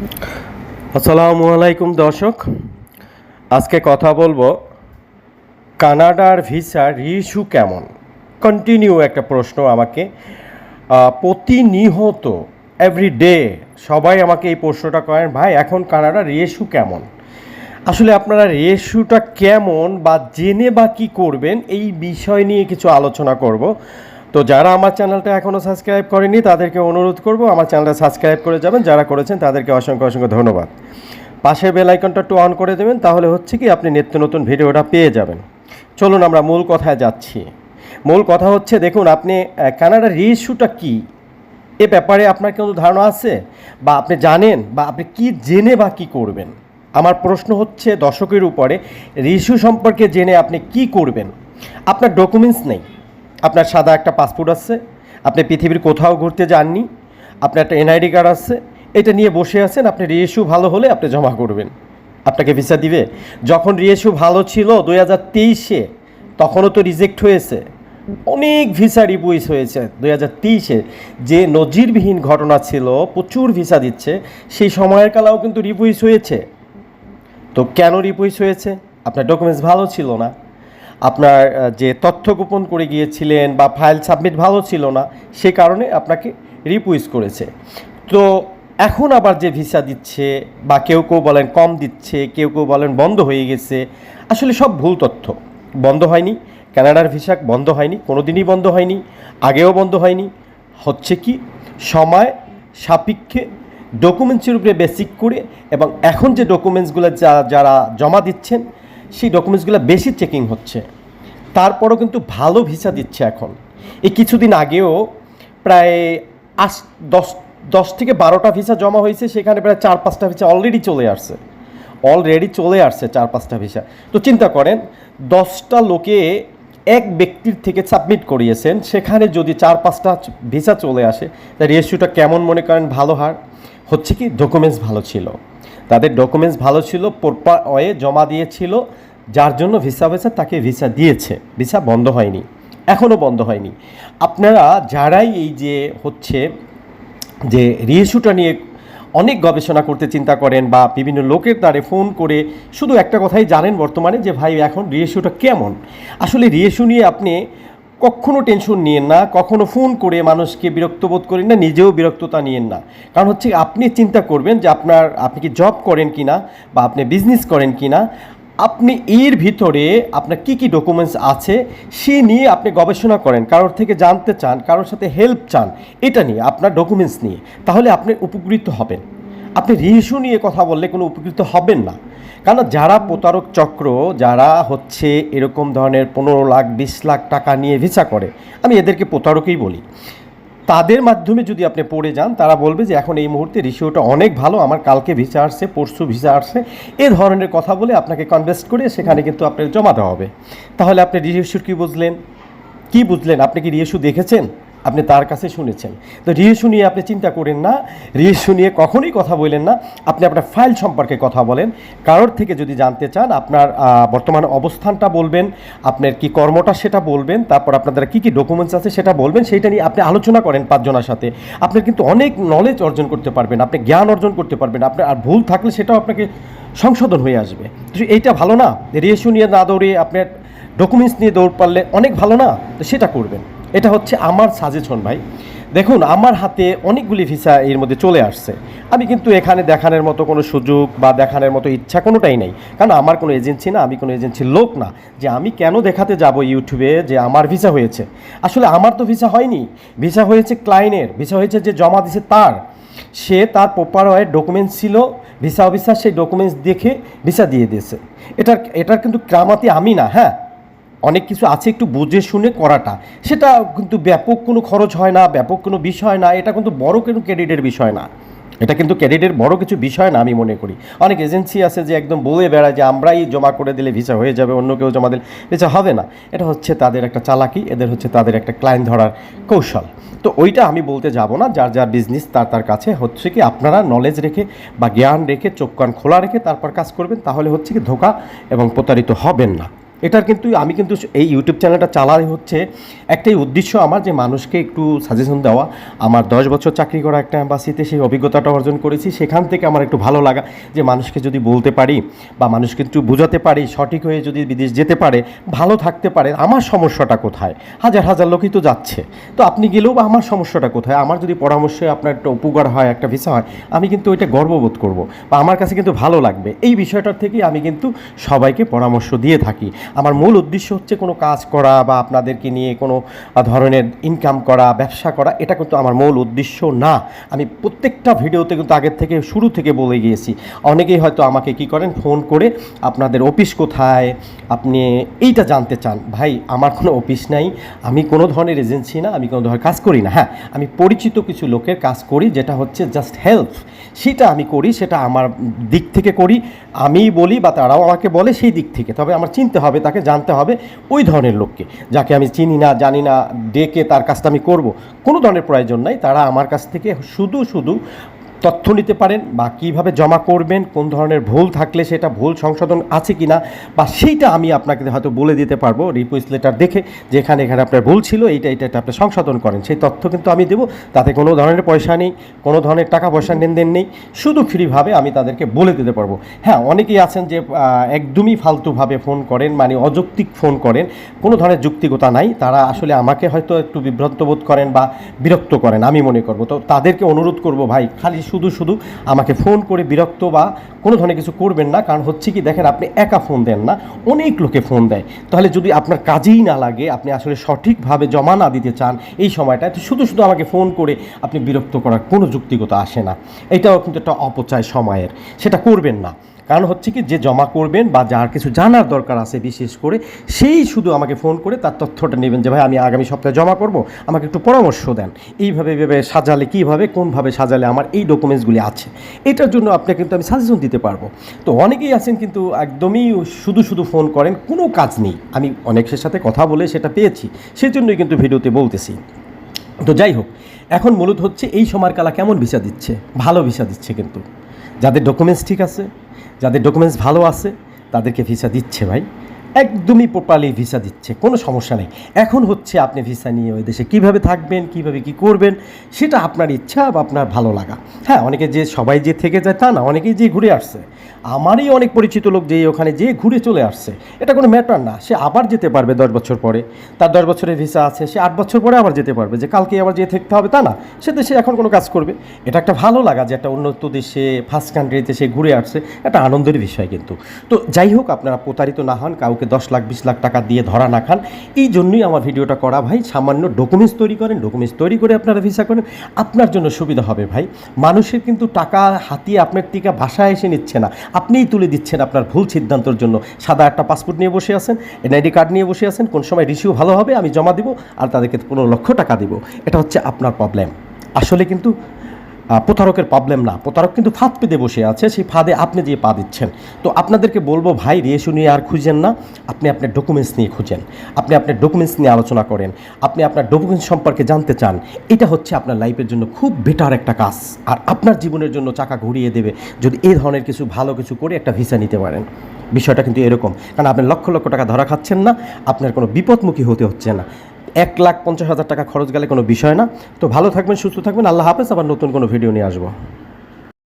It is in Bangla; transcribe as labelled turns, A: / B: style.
A: আসসালামু আলাইকুম দর্শক, আজকে কথা বলবো কানাডার ভিসা রিইস্যু কেমন। কন্টিনিউ একটা প্রশ্ন আমাকে প্রতিনিয়ত এভরিডে সবাই আমাকে এই প্রশ্নটা করেন, ভাই এখন কানাডার রিইস্যু কেমন। আসলে আপনারা রিইস্যুটা কেমন বা জেনে বা কী করবেন এই বিষয় নিয়ে কিছু আলোচনা করব। তো যারা আমার চ্যানেলটা এখনও সাবস্ক্রাইব করেনি তাদেরকে অনুরোধ করব আমার চ্যানেলটা সাবস্ক্রাইব করে যাবেন, যারা করেছেন তাদেরকে অসংখ্য অসংখ্য ধন্যবাদ। পাশের বেল আইকনটা একটু অন করে দেবেন, তাহলে হচ্ছে কি আপনি নিত্য নতুন ভিডিওটা পেয়ে যাবেন। চলুন আমরা মূল কথায় যাচ্ছি। মূল কথা হচ্ছে, দেখুন আপনি কানাডার রিইস্যুটা কী এ ব্যাপারে আপনার কোনো ধারণা আছে বা আপনি জানেন বা আপনি কি জেনে বা কী করবেন। আমার প্রশ্ন হচ্ছে দর্শকের উপরে, রিইস্যু সম্পর্কে জেনে আপনি কি করবেন। আপনার ডকুমেন্টস নেই, আপনার সাদা একটা পাসপোর্ট আছে, আপনি পৃথিবীর কোথাও ঘুরতে যাননি, আপনার একটা এনআইডি কার্ড আছে, এটা নিয়ে বসে আছেন, আপনি রিইস্যু ভালো হলে আপনি জমা করবেন, আপনাকে ভিসা দিবে। যখন রিইস্যু ভালো ছিল 2023-এ, তখনও তো রিজেক্ট হয়েছে, অনেক ভিসা রিপুইস হয়েছে 2023-এ, যে নজিরবিহীন ঘটনা ছিল, প্রচুর ভিসা দিচ্ছে, সেই সময়ের কালেও কিন্তু রিপুইস হয়েছে। তো কেন রিপুইস হয়েছে? আপনার ডকুমেন্টস ভালো ছিল না, আপনার যে তথ্য গোপন করে গিয়েছিলেন বা ফাইল সাবমিট ভালো ছিল না, সে কারণে আপনাকে রিপুইস করেছে। তো এখন আবার যে ভিসা দিচ্ছে, বা কেউ কেউ বলেন কম দিচ্ছে, কেউ কেউ বলেন বন্ধ হয়ে গেছে, আসলে সব ভুল তথ্য। বন্ধ হয়নি, কানাডার ভিসা বন্ধ হয়নি, কোনো দিনই বন্ধ হয়নি, আগেও বন্ধ হয়নি। হচ্ছে কি, সময় সাপেক্ষে ডকুমেন্টসের উপরে বেসিক করে, এবং এখন যে ডকুমেন্টসগুলো যারা জমা দিচ্ছেন সেই ডকুমেন্টসগুলো বেশি চেকিং হচ্ছে, তারপরও কিন্তু ভালো ভিসা দিচ্ছে এখন। এই কিছুদিন আগেও প্রায় 10 থেকে 12টা ভিসা জমা হয়েছে, সেখানে প্রায় 4-5টা ভিসা অলরেডি চলে আসছে, 4-5টা ভিসা। তো চিন্তা করেন, 10টা লোকে এক ব্যক্তির থেকে সাবমিট করিয়েছেন, সেখানে যদি 4-5টা ভিসা চলে আসে, তার রেশিওটা কেমন মনে করেন ভালো হার। হচ্ছে কি, ডকুমেন্টস ভালো ছিল, তাদের ডকুমেন্টস ভালো ছিল, প্রপার ওয়ে জমা দিয়েছিল, যার জন্য ভিসা তাকে ভিসা দিয়েছে, ভিসা বন্ধ হয়নি, এখনও বন্ধ হয়নি। আপনারা যারাই এই যে হচ্ছে যে রিইস্যুটা নিয়ে অনেক গবেষণা করতে চিন্তা করেন বা বিভিন্ন লোকের দ্বারে ফোন করে শুধু একটা কথাই জানেন বর্তমানে, যে ভাই এখন রিইস্যুটা কেমন। আসলে রিইস্যু নিয়ে আপনি কখনো টেনশন নিয়েন না, কখনো ফোন করে মানুষকে বিরক্ত বোধ করেন না, নিজেও বিরক্ততা নিয়েন না। কারণ হচ্ছে আপনি চিন্তা করবেন যে আপনি কি জব করেন কি না, বা আপনি বিজনেস করেন কি না, আপনি এর ভিতরে আপনার কি কি ডকুমেন্টস আছে সে নিয়ে আপনি গবেষণা করেন, কারোর থেকে জানতে চান, কারোর সাথে হেল্প চান, এটা নিয়ে আপনার ডকুমেন্টস নিয়ে, তাহলে আপনি উপকৃত হবেন। আপনি রিইস্যু নিয়ে কথা বললে কোনো উপকৃত হবেন না। কারণ যারা প্রতারক চক্র, যারা হচ্ছে এরকম ধরনের 15 লাখ 20 লাখ টাকা নিয়ে ভিসা করে, আমি এদেরকে প্রতারকই বলি, তাদের মাধ্যমে যদি আপনি পড়ে যান, তারা বলবে যে এখন এই মুহূর্তে রেশিওটা অনেক ভালো, আমার কালকে ভিসা আসছে, পরশু ভিসা আসছে, এ ধরনের কথা বলে আপনাকে কনভেস্ট করে সেখানে কিন্তু আপনার জমা দেওয়া হবে। তাহলে আপনি রিইস্যুর কী বুঝলেন? আপনি কি রিইস্যু দেখেছেন? আপনি তার কাছে শুনেছেন। তো রিইস্যু নিয়ে আপনি চিন্তা করেন না, রিইস্যু নিয়ে কখনোই কথা বলেন না। আপনি আপনার ফাইল সম্পর্কে কথা বলেন, কারোর থেকে যদি জানতে চান আপনার বর্তমান অবস্থানটা বলবেন, আপনার কি কর্মটা সেটা বলবেন, তারপর আপনাদের কী কী ডকুমেন্টস আছে সেটা বলবেন, সেইটা নিয়ে আপনি আলোচনা করেন 5 জনের সাথে। আপনি কিন্তু অনেক নলেজ অর্জন করতে পারবেন, আপনি জ্ঞান অর্জন করতে পারবেন, আপনার আর ভুল থাকলে সেটাও আপনাকে সংশোধন হয়ে আসবে। তো এইটা ভালো না? রিইস্যু নিয়ে না দৌড়ে আপনার ডকুমেন্টস নিয়ে দৌড় পারলে অনেক ভালো না? তো সেটা করবেন। এটা হচ্ছে আমার সাজেশন ভাই। দেখুন, আমার হাতে অনেকগুলি ভিসা এর মধ্যে চলে আসছে, আমি কিন্তু এখানে দেখানোর মতো কোনো সুযোগ বা দেখানোর মতো ইচ্ছা কোনোটাই নেই, কারণ আমার কোনো এজেন্সি না, আমি কোনো এজেন্সির লোক না যে আমি কেন দেখাতে যাব ইউটিউবে যে আমার ভিসা হয়েছে। আসলে আমার তো ভিসা হয়নি, ভিসা হয়েছে ক্লায়েন্টের, ভিসা হয়েছে যে জমা দিছে তার, সে তার প্রপার ওয়ে ডকুমেন্টস ছিল, ভিসা অফিসার সেই ডকুমেন্টস দেখে ভিসা দিয়ে দিয়েছে। এটার কিন্তু ক্রামাতি আমি না। হ্যাঁ, অনেক কিছু আছে একটু বুঝে শুনে করাটা, সেটা কিন্তু ব্যাপক কোনো খরচ হয় না, ব্যাপক কোনো বিষয় না, এটা কিন্তু বড় কোনো ক্রেডিটের বিষয় না, এটা কিন্তু ক্রেডিটের বড় কিছু বিষয় না আমি মনে করি। অনেক এজেন্সি আছে যে একদম বলে বেড়ায় যে আমরাই জমা করে দিলে ভিসা হয়ে যাবে, অন্য কেউ জমা দিলে ভিসা হবে না। এটা হচ্ছে তাদের একটা চালাকি, এদের হচ্ছে তাদের একটা ক্লায়েন্ট ধরার কৌশল। তো ওইটা আমি বলতে যাব না, যার যার বিজনেস তার কাছে। হচ্ছে কি, আপনারা নলেজ রেখে বা জ্ঞান রেখে চোখ কান খোলা রেখে তারপর কাজ করবেন, তাহলে হচ্ছে কি ধোঁকা এবং প্রতারিত হবেন না। এটার কিন্তু আমি কিন্তু এই ইউটিউব চ্যানেলটা চালাই হচ্ছে একটাই উদ্দেশ্য আমার, যে মানুষকে একটু সাজেশন দেওয়া। আমার 10 বছর চাকরি করা একটা অ্যাম্বাসিতে সেই অভিজ্ঞতাটা অর্জন করেছি, সেখান থেকে আমার একটু ভালো লাগা যে মানুষকে যদি বলতে পারি বা মানুষকে একটু বোঝাতে পারি, সঠিক হয়ে যদি বিদেশ যেতে পারে, ভালো থাকতে পারে, আমার সমস্যাটা কোথায়? হাজার হাজার লোকই তো যাচ্ছে, তো আপনি গেলেও বা আমার সমস্যাটা কোথায়? আমার যদি পরামর্শে আপনার একটা উপকার হয়, একটা ভিসা হয়, আমি কিন্তু ওইটা গর্ববোধ করব বা আমার কাছে কিন্তু ভালো লাগবে। এই বিষয়টার থেকেই আমি কিন্তু সবাইকে পরামর্শ দিয়ে থাকি। আমার মূল উদ্দেশ্য হচ্ছে কোনো কাজ করা বা আপনাদেরকে নিয়ে কোনো ধরনের ইনকাম করা, ব্যবসা করা, এটা কিন্তু আমার মূল উদ্দেশ্য না। আমি প্রত্যেকটা ভিডিওতে কিন্তু আগের থেকে শুরু থেকে বলে গিয়েছি। অনেকেই হয়তো আমাকে কি করেন, ফোন করে আপনাদের অফিস কোথায়, আপনি এইটা জানতে চান। ভাই, আমার কোনো অফিস নাই, আমি কোনো ধরনের এজেন্সি না, আমি কোনো ধরনের কাজ করি না। হ্যাঁ, আমি পরিচিত কিছু লোকের কাজ করি, যেটা হচ্ছে জাস্ট হেল্প, সেটা আমি করি, সেটা আমার দিক থেকে করি, আমিই বলি বা তারাও আমাকে বলে সেই দিক থেকে। তবে আমার চিনতে হবে, তাকে জানতে হবে, ওই ধরনের লোককে, যাকে আমি চিনি না জানি না ডেকে তার কাজটা আমি করব, কোনো ধরনের প্রয়োজন নাই। তারা আমার কাছ থেকে শুধু শুধু তথ্য নিতে পারেন বা কীভাবে জমা করবেন, কোন ধরনের ভুল থাকলে সেটা ভুল সংশোধন আছে কি না, বা সেইটা আমি আপনাকে হয়তো বলে দিতে পারবো রিকোয়েস্ট লেটার দেখে, যে এখানে আপনার ভুল ছিল, এইটা আপনি সংশোধন করেন, সেই তথ্য কিন্তু আমি দেবো। তাতে কোনো ধরনের পয়সা নেই, কোনো ধরনের টাকা পয়সা লেনদেন নেই, শুধু ফ্রিভাবে আমি তাদেরকে বলে দিতে পারবো। হ্যাঁ, অনেকেই আছেন যে একদমই ফালতুভাবে ফোন করেন, মানে অযৌক্তিক ফোন করেন, কোনো ধরনের যুক্তিকতা নাই, তারা আসলে আমাকে হয়তো একটু বিভ্রান্ত বোধ করেন বা বিরক্ত করেন, আমি মনে করবো। তো তাদেরকে অনুরোধ করব, ভাই খালি শুধু শুধু আমাকে ফোন করে বিরক্ত বা কোনো ধরনের কিছু করবেন না। কারণ হচ্ছে কি, দেখেন, আপনি একা ফোন দেন না, অনেক লোকে ফোন দেয়। তাহলে যদি আপনার কাজেই না লাগে, আপনি আসলে সঠিকভাবে জমা না দিতে চান এই সময়টায়, তো শুধু শুধু আমাকে ফোন করে আপনি বিরক্ত করার কোনো যুক্তিকতা আসে না। এটাও কিন্তু একটা অপচয় সময়ের, সেটা করবেন না। কারণ হচ্ছে কি, যে জমা করবেন বা যার কিছু জানার দরকার আছে বিশেষ করে, সেই শুধু আমাকে ফোন করে তার তথ্যটা নেবেন, যে ভাই আমি আগামী সপ্তাহে জমা করব, আমাকে একটু পরামর্শ দেন, এইভাবে এইভাবে সাজালে কীভাবে, কোনভাবে সাজালে আমার এই ডকুমেন্টসগুলি আছে, এটার জন্য আপনাকে কিন্তু আমি সাজেশন দিতে পারবো। তো অনেকেই আছেন কিন্তু একদমই শুধু শুধু ফোন করেন, কোনো কাজ নেই। আমি অনেকের সাথে কথা বলে সেটা পেয়েছি, সেই জন্যই কিন্তু ভিডিওতে বলতেছি। তো যাই হোক, এখন মূলত হচ্ছে এই সময়কালা কেমন ভিসা দিচ্ছে? ভালো ভিসা দিচ্ছে, কিন্তু যাদের ডকুমেন্টস ঠিক আছে, যাদের ডকুমেন্টস ভালো আছে, তাদেরকে ভিসা দিচ্ছে ভাই, একদমই প্রপারলি ভিসা দিচ্ছে, কোনো সমস্যা নেই। এখন হচ্ছে আপনি ভিসা নিয়ে ওই দেশে কীভাবে থাকবেন, কীভাবে কী করবেন, সেটা আপনার ইচ্ছা বা আপনার ভালো লাগা। হ্যাঁ, অনেকে যে সবাই যে থেকে যায় তা না, অনেকেই যে ঘুরে আসছে। আমারই অনেক পরিচিত লোক যে ওখানে যে ঘুরে চলে আসছে, এটা কোনো ম্যাটার না। সে আবার যেতে পারবে 10 বছর পরে, তার 10 বছরের ভিসা আছে, সে 8 বছর পরে আবার যেতে পারবে, যে কালকে আবার যেয়ে থাকতে হবে তা না, সে দেশে এখন কোনো কাজ করবে। এটা একটা ভালো লাগা যে একটা উন্নত দেশে, ফার্স্ট কান্ট্রিতে সে ঘুরে আসছে, একটা আনন্দের বিষয় কিন্তু। তো যাই হোক, আপনারা প্রতারিত না হন, কাউকে 10 লাখ 20 লাখ টাকা দিয়ে ধরা না খান। এই জন্যই আমার ভিডিওটা করা ভাই। সামান্য ডকুমেন্টস তৈরি করেন, ডকুমেন্টস তৈরি করে আপনারা ভিসা করেন, আপনার জন্য সুবিধা হবে ভাই। মানুষের কিন্তু টাকা হাতিয়ে আপনার টিকা বাসায় এসে নিচ্ছে না, আপনিই তুলে দিচ্ছেন আপনার ভুল সিদ্ধান্তের জন্য। সাদা একটা পাসপোর্ট নিয়ে বসে আছেন, এনআইডি কার্ড নিয়ে বসে আছেন, কোন সময় রিসিউ ভালো হবে আমি জমা দিব আর তাদেরকে 15 লক্ষ টাকা দিব। এটা হচ্ছে আপনার প্রবলেম। আসলে কিন্তু প্রতারকের প্রবলেম না, প্রতারক কিন্তু ফাঁদ পেতে বসে আছে, সেই ফাঁদে আপনি দিয়ে পা দিচ্ছেন। তো আপনাদেরকে বলবো ভাই, রেশু নিয়ে আর খুঁজেন না, আপনি আপনার ডকুমেন্টস নিয়ে খুঁজেন, আপনি আপনার ডকুমেন্টস নিয়ে আলোচনা করেন, আপনি আপনার ডকুমেন্টস সম্পর্কে জানতে চান। এটা হচ্ছে আপনার লাইফের জন্য খুব বেটার একটা কাজ, আর আপনার জীবনের জন্য চাকা ঘুরিয়ে দেবে যদি এই ধরনের কিছু ভালো কিছু করে একটা ভিসা নিতে পারেন। বিষয়টা কিন্তু এরকম, কারণ আপনি লক্ষ লক্ষ টাকা ধরা খাচ্ছেন না, আপনার কোনো বিপদমুখী হতে হচ্ছে না। 1,50,000 টাকা খরচ গেলে কোনো বিষয় না। তো ভালো থাকবেন, সুস্থ থাকবেন, আল্লাহ হাফেজ। আবার নতুন কোনো ভিডিও নিয়ে আসবো।